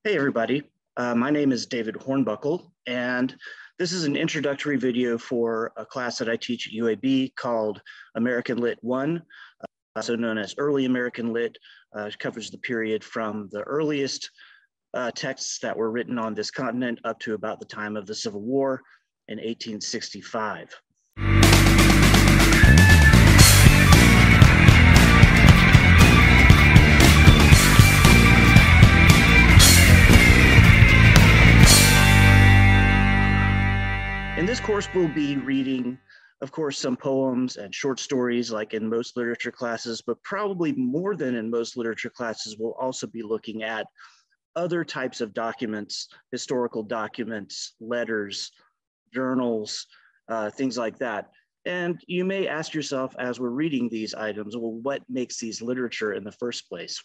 Hey everybody, my name is David Hornbuckle, and this is an introductory video for a class that I teach at UAB called American Lit 1, also known as Early American Lit. It covers the period from the earliest texts that were written on this continent up to about the time of the Civil War in 1865. In this course, we'll be reading, of course, some poems and short stories like in most literature classes, but probably more than in most literature classes, we'll also be looking at other types of documents, historical documents, letters, journals, things like that. And you may ask yourself as we're reading these items, well, what makes these literature in the first place?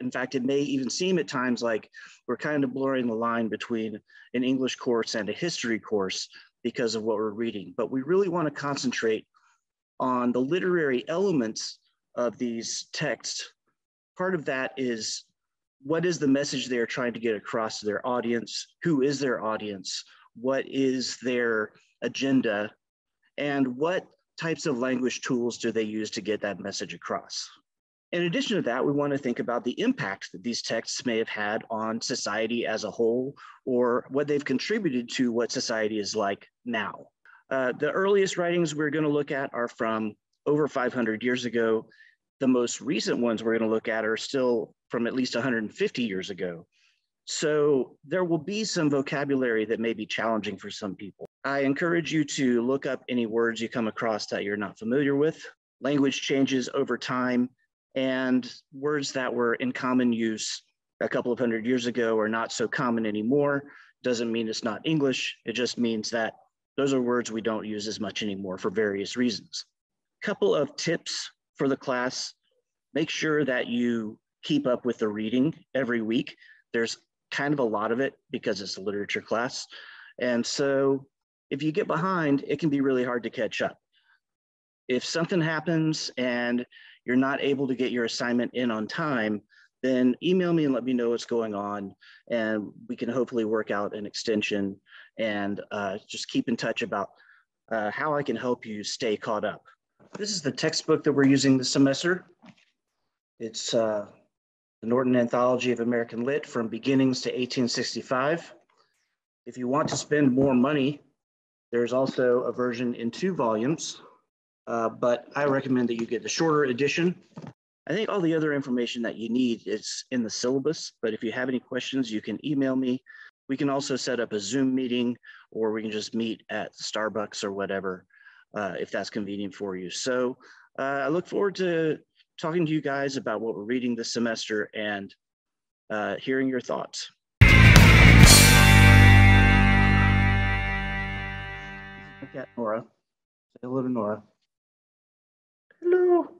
In fact, it may even seem at times like we're kind of blurring the line between an English course and a history course because of what we're reading. But we really want to concentrate on the literary elements of these texts. Part of that is, what is the message they're trying to get across to their audience? Who is their audience? What is their agenda? And what types of language tools do they use to get that message across? In addition to that, we want to think about the impact that these texts may have had on society as a whole, or what they've contributed to what society is like now. The earliest writings we're going to look at are from over 500 years ago. The most recent ones we're going to look at are still from at least 150 years ago. So there will be some vocabulary that may be challenging for some people. I encourage you to look up any words you come across that you're not familiar with. Language changes over time, and words that were in common use a couple of hundred years ago are not so common anymore. Doesn't mean it's not English. It just means that those are words we don't use as much anymore for various reasons. Couple of tips for the class. Make sure that you keep up with the reading every week. There's kind of a lot of it because it's a literature class. And so if you get behind, it can be really hard to catch up. If something happens and you're not able to get your assignment in on time, then email me and let me know what's going on, and we can hopefully work out an extension and just keep in touch about how I can help you stay caught up. This is the textbook that we're using this semester. It's the Norton Anthology of American Lit from Beginnings to 1865. If you want to spend more money, there's also a version in 2 volumes. But I recommend that you get the shorter edition. I think all the other information that you need is in the syllabus, but if you have any questions, you can email me. We can also set up a Zoom meeting, or we can just meet at Starbucks or whatever, if that's convenient for you. So I look forward to talking to you guys about what we're reading this semester and hearing your thoughts. My cat, Nora. Say hello to Nora. Hello.